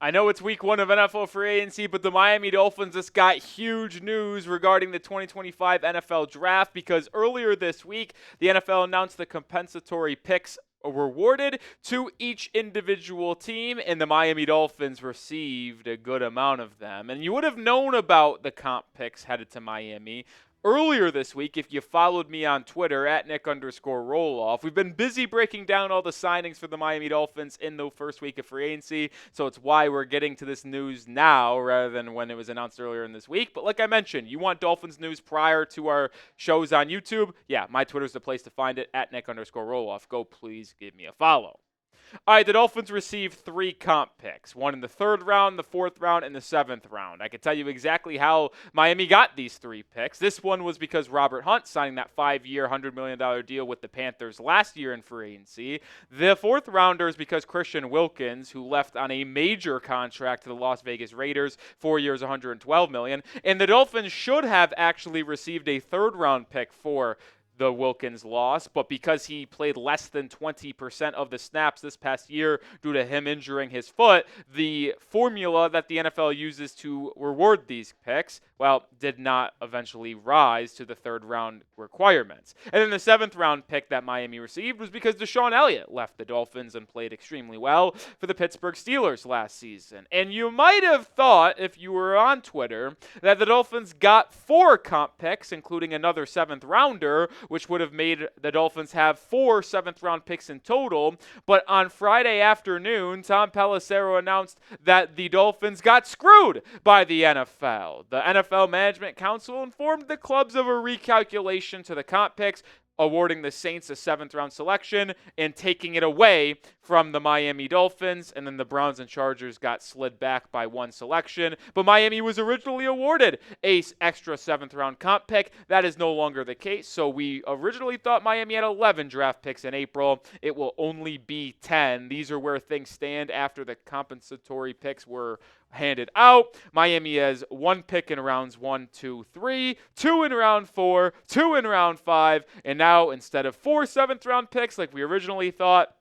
I know it's week 1 of NFL free agency, but the Miami Dolphins just got huge news regarding the 2025 NFL draft because earlier this week, the NFL announced the compensatory picks were awarded to each individual team, and the Miami Dolphins received a good amount of them. And you would have known about the comp picks headed to Miami earlier this week if you followed me on Twitter at Nic_Rohloff. We've been busy breaking down all the signings for the Miami Dolphins in the first week of free agency, so it's why we're getting to this news now rather than when it was announced earlier in this week. But like I mentioned, you want Dolphins news prior to our shows on YouTube? Yeah, my Twitter's the place to find it, at Nic_Rohloff. Go please give me a follow. All right, the Dolphins received 3 comp picks, one in the 3rd round, the 4th round, and the 7th round. I can tell you exactly how Miami got these 3 picks. This one was because Robert Hunt signing that 5-year, $100 million deal with the Panthers last year in free agency. The 4th rounder is because Christian Wilkins, who left on a major contract to the Las Vegas Raiders, 4 years, $112 million. And the Dolphins should have actually received a 3rd round pick for the Wilkins loss, but because he played less than 20% of the snaps this past year due to him injuring his foot, the formula that the NFL uses to reward these picks, well, did not eventually rise to the 3rd round requirements. And then the 7th round pick that Miami received was because DeShon Elliott left the Dolphins and played extremely well for the Pittsburgh Steelers last season. And you might have thought, if you were on Twitter, that the Dolphins got 4 comp picks, including another 7th rounder, which would have made the Dolphins have 4 7th-round picks in total. But on Friday afternoon, Tom Pelissero announced that the Dolphins got screwed by the NFL. The NFL Management Council informed the clubs of a recalculation to the comp picks, awarding the Saints a 7th-round selection and taking it away from the Miami Dolphins, and then the Browns and Chargers got slid back by 1 selection. But Miami was originally awarded an extra 7th-round comp pick. That is no longer the case, so we originally thought Miami had 11 draft picks in April. It will only be 10. These are where things stand after the compensatory picks were handed out. Miami has 1 pick in rounds 1, 2, 3, 2 in round 4, 2 in round 5, and now instead of 4 7th-round picks like we originally thought,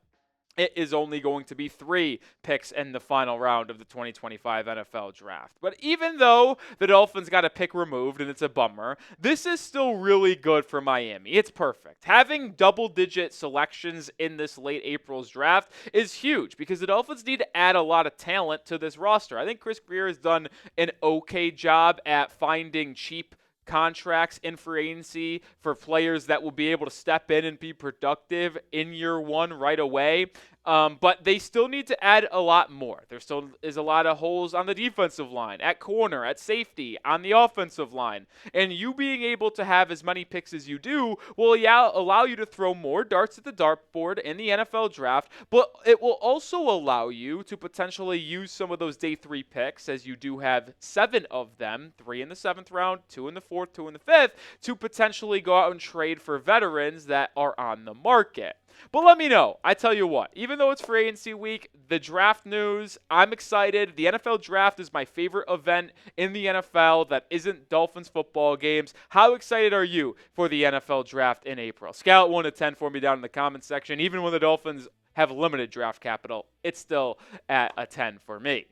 it is only going to be 3 picks in the final round of the 2025 NFL draft. But even though the Dolphins got a pick removed, and it's a bummer, this is still really good for Miami. It's perfect. Having double-digit selections in this late April's draft is huge because the Dolphins need to add a lot of talent to this roster. I think Chris Grier has done an okay job at finding cheap contracts in free agency for players that will be able to step in and be productive in year 1 right away. But they still need to add a lot more. There still is a lot of holes on the defensive line, at corner, at safety, on the offensive line. And you being able to have as many picks as you do will allow you to throw more darts at the dartboard in the NFL draft, but it will also allow you to potentially use some of those day 3 picks, as you do have 7 of them, 3 in the 7th round, 2 in the 4th, 2 in the 5th, to potentially go out and trade for veterans that are on the market. But let me know. I tell you what, even though it's free agency week, the draft news, I'm excited. The NFL draft is my favorite event in the NFL that isn't Dolphins football games. How excited are you for the NFL draft in April? Scale it 1 to 10 for me down in the comments section. Even when the Dolphins have limited draft capital, it's still at a 10 for me.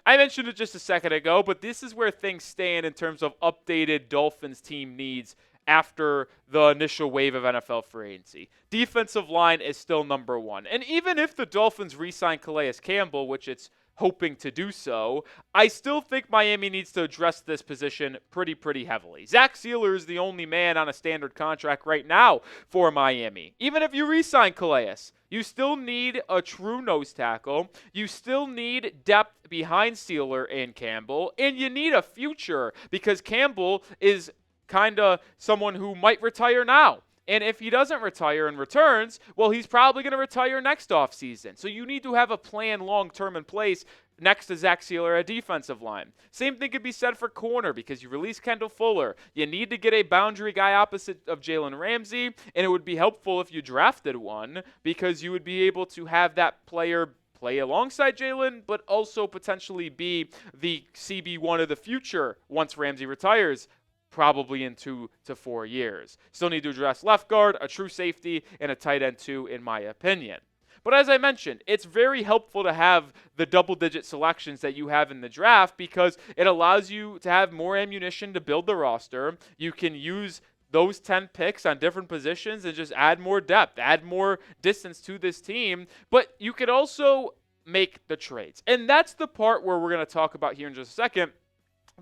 I mentioned it just a second ago, but this is where things stand in terms of updated Dolphins team needs after the initial wave of NFL free agency. Defensive line is still number 1. And even if the Dolphins re-sign Calais Campbell, which it's hoping to do so, I still think Miami needs to address this position pretty heavily. Zach Sealer is the only man on a standard contract right now for Miami. Even if you re-sign Calais, you still need a true nose tackle. You still need depth behind Sealer and Campbell. And you need a future because Campbell is kind of someone who might retire now. And if he doesn't retire and returns, well, he's probably going to retire next offseason. So you need to have a plan long-term in place next to Zach Sealer at defensive line. Same thing could be said for corner because you release Kendall Fuller. You need to get a boundary guy opposite of Jalen Ramsey, and it would be helpful if you drafted one because you would be able to have that player play alongside Jalen, but also potentially be the CB1 of the future once Ramsey retires, probably in 2 to 4 years. Still need to address left guard, a true safety, and a tight end too, in my opinion. But as I mentioned, it's very helpful to have the double-digit selections that you have in the draft because it allows you to have more ammunition to build the roster. You can use those 10 picks on different positions and just add more depth, add more distance to this team. But you could also make the trades. And that's the part where we're going to talk about here in just a second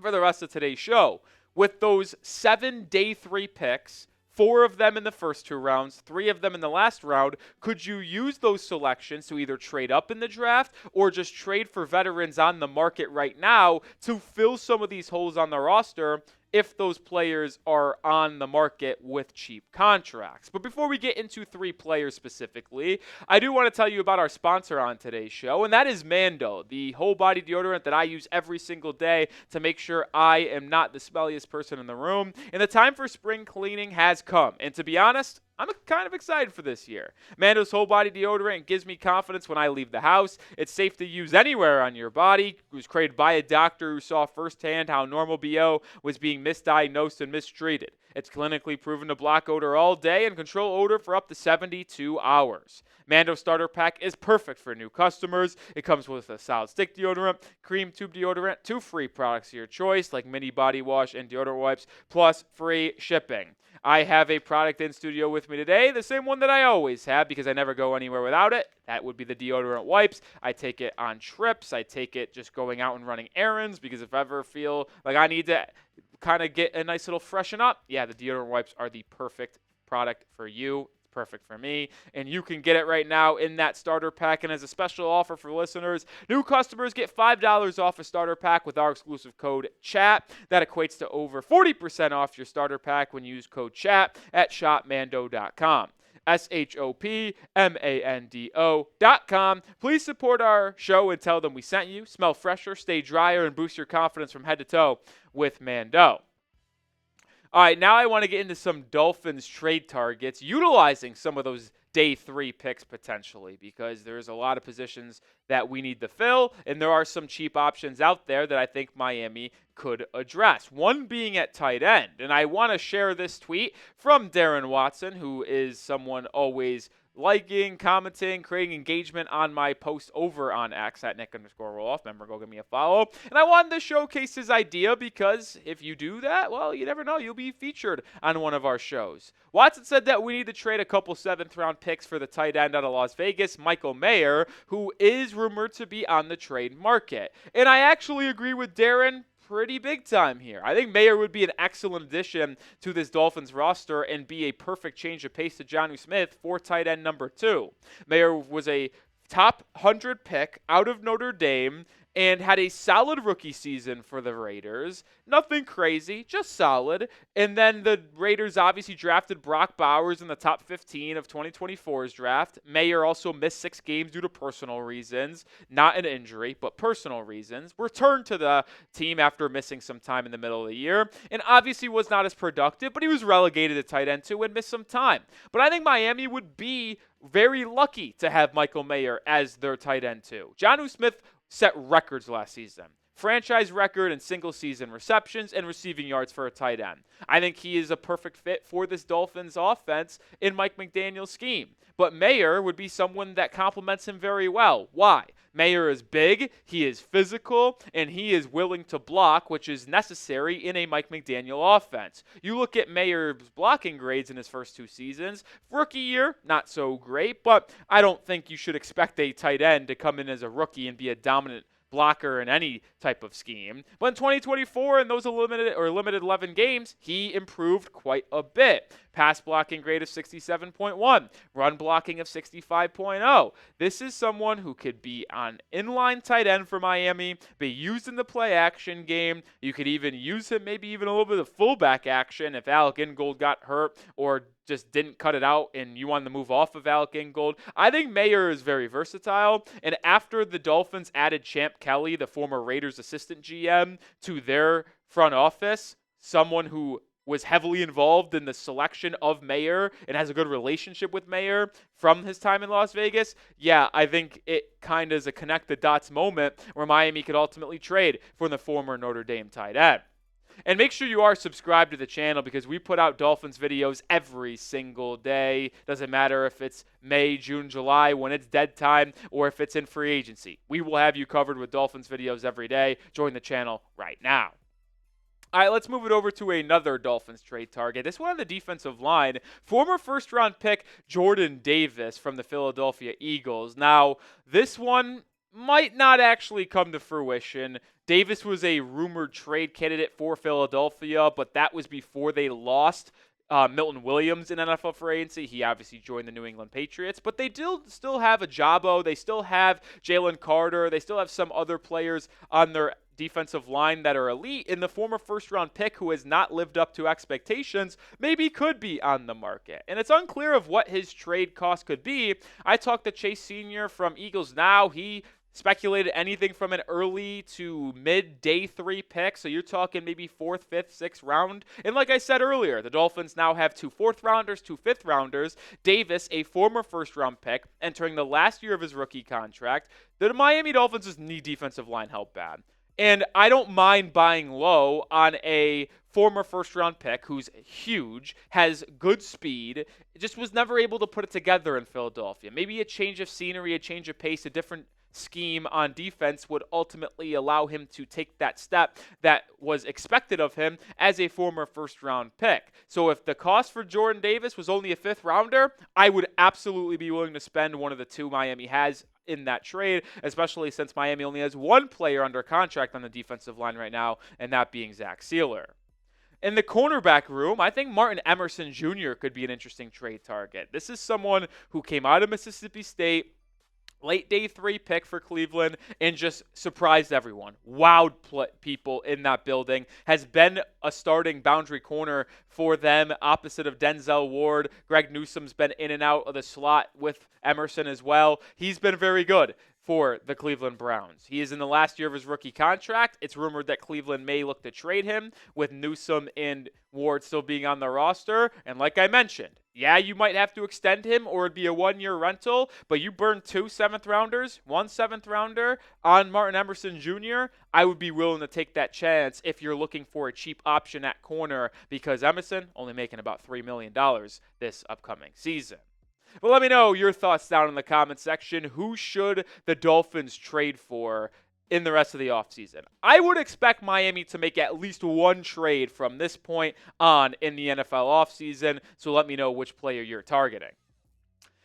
for the rest of today's show. With those 7 day 3 picks, 4 of them in the first 2 rounds, 3 of them in the last round, could you use those selections to either trade up in the draft or just trade for veterans on the market right now to fill some of these holes on the roster if those players are on the market with cheap contracts? But before we get into 3 players specifically, I do want to tell you about our sponsor on today's show, and that is Mando, the whole body deodorant that I use every single day to make sure I am not the smelliest person in the room. And the time for spring cleaning has come. And to be honest, I'm kind of excited for this year. Mando's whole body deodorant gives me confidence when I leave the house. It's safe to use anywhere on your body. It was created by a doctor who saw firsthand how normal BO was being misdiagnosed and mistreated. It's clinically proven to block odor all day and control odor for up to 72 hours. Mando Starter Pack is perfect for new customers. It comes with a solid stick deodorant, cream tube deodorant, 2 free products of your choice like mini body wash and deodorant wipes, plus free shipping. I have a product in studio with me today, the same one that I always have because I never go anywhere without it. That would be the deodorant wipes. I take it on trips. I take it just going out and running errands because if I ever feel like I need to kind of get a nice little freshen up, yeah, the deodorant wipes are the perfect product for you. Perfect for me, and you can get it right now in that starter pack. And as a special offer for listeners, new customers get $5 off a starter pack with our exclusive code CHAT. That equates to over 40% off your starter pack when you use code CHAT at shopmando.com. shopmando.com. Please support our show and tell them we sent you. Smell fresher, stay drier, and boost your confidence from head to toe with Mando. All right, now I want to get into some Dolphins trade targets, utilizing some of those day 3 picks potentially, because there's a lot of positions that we need to fill, and there are some cheap options out there that I think Miami could address. One being at tight end, and I want to share this tweet from Darren Watson, who is someone always liking, commenting, creating engagement on my post over on X at Nic_Rohloff. Remember, go give me a follow. And I wanted to showcase his idea because if you do that, well, you never know. You'll be featured on one of our shows. Watson said that we need to trade a couple 7th-round picks for the tight end out of Las Vegas, Michael Mayer, who is rumored to be on the trade market. And I actually agree with Darren pretty big time here. I think Mayer would be an excellent addition to this Dolphins roster and be a perfect change of pace to Jonnu Smith for tight end number 2. Mayer was a top 100 pick out of Notre Dame and had a solid rookie season for the Raiders. Nothing crazy, just solid. And then the Raiders obviously drafted Brock Bowers in the top 15 of 2024's draft. Mayer also missed 6 games due to personal reasons. Not an injury, but personal reasons. Returned to the team after missing some time in the middle of the year. And obviously was not as productive, but he was relegated to tight end 2 and missed some time. But I think Miami would be very lucky to have Michael Mayer as their tight end 2. Jonnu Smith set records last season. Franchise record in single-season receptions and receiving yards for a tight end. I think he is a perfect fit for this Dolphins offense in Mike McDaniel's scheme. But Mayer would be someone that complements him very well. Why? Mayer is big, he is physical, and he is willing to block, which is necessary in a Mike McDaniel offense. You look at Mayer's blocking grades in his first 2 seasons. Rookie year, not so great, but I don't think you should expect a tight end to come in as a rookie and be a dominant blocker in any type of scheme. But in 2024, in those limited 11 games, he improved quite a bit. Pass blocking grade of 67.1, run blocking of 65.0. This is someone who could be on inline tight end for Miami, be used in the play action game. You could even use him maybe even a little bit of fullback action if Alec Ingold got hurt or just didn't cut it out and you wanted to move off of Alec Ingold. I think Mayer is very versatile. And after the Dolphins added Champ Kelly, the former Raiders assistant GM, to their front office, someone who was heavily involved in the selection of Mayer and has a good relationship with Mayer from his time in Las Vegas, yeah, I think it kind of is a connect the dots moment where Miami could ultimately trade for the former Notre Dame tight end. And make sure you are subscribed to the channel because we put out Dolphins videos every single day. Doesn't matter if it's May, June, July, when it's dead time, or if it's in free agency. We will have you covered with Dolphins videos every day. Join the channel right now. All right, let's move it over to another Dolphins trade target. This one on the defensive line, former first-round pick Jordan Davis from the Philadelphia Eagles. Now, this one might not actually come to fruition. Davis was a rumored trade candidate for Philadelphia, but that was before they lost Milton Williams in NFL free agency. He obviously joined the New England Patriots, but they still have Ajabo. They still have Jalen Carter. They still have some other players on their defensive line that are elite, and the former first-round pick who has not lived up to expectations maybe could be on the market. And it's unclear of what his trade cost could be. I talked to Chase Sr. from Eagles Now. He speculated anything from an early to mid-day 3 pick, so you're talking maybe 4th, 5th, 6th round. And like I said earlier, the Dolphins now have 2 4th-rounders, 2 5th-rounders. Davis, a former first-round pick, entering the last year of his rookie contract. The Miami Dolphins need defensive line help bad. And I don't mind buying low on a former first-round pick who's huge, has good speed, just was never able to put it together in Philadelphia. Maybe a change of scenery, a change of pace, a different scheme on defense would ultimately allow him to take that step that was expected of him as a former first-round pick. So if the cost for Jordan Davis was only a 5th-rounder, I would absolutely be willing to spend one of the 2 Miami has in that trade, especially since Miami only has 1 player under contract on the defensive line right now, and that being Zach Sealer. In the cornerback room, I think Martin Emerson Jr. could be an interesting trade target. This is someone who came out of Mississippi State, late day 3 pick for Cleveland, and just surprised everyone. Wowed people in that building. Has been a starting boundary corner for them opposite of Denzel Ward. Greg Newsome's been in and out of the slot with Emerson as well. He's been very good for the Cleveland Browns. He is in the last year of his rookie contract. It's rumored that Cleveland may look to trade him with Newsome and Ward still being on the roster. And like I mentioned, yeah, you might have to extend him or it'd be a 1-year rental, but you burn 2 7th-rounders, 1 7th-rounder on Martin Emerson Jr., I would be willing to take that chance if you're looking for a cheap option at corner because Emerson only making about $3 million this upcoming season. Well, let me know your thoughts down in the comments section. Who should the Dolphins trade for in the rest of the offseason? I would expect Miami to make at least 1 trade from this point on in the NFL offseason, so let me know which player you're targeting.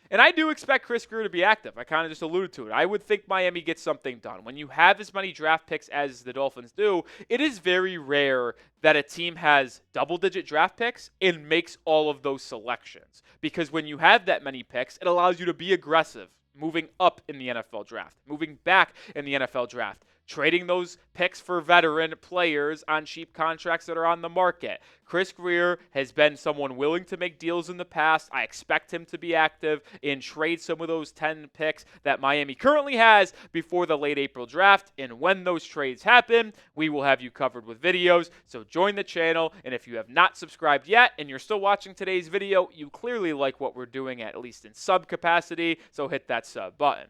And I do expect Chris Grier to be active. I kind of just alluded to it. I would think Miami gets something done. When you have as many draft picks as the Dolphins do, it is very rare that a team has double-digit draft picks and makes all of those selections. Because when you have that many picks, it allows you to be aggressive, moving up in the NFL draft, moving back in the NFL draft, trading those picks for veteran players on cheap contracts that are on the market. Chris Grier has been someone willing to make deals in the past. I expect him to be active and trade some of those 10 picks that Miami currently has before the late April draft. And when those trades happen, we will have you covered with videos. So join the channel. And if you have not subscribed yet and you're still watching today's video, you clearly like what we're doing, at least in sub capacity. So hit that sub button.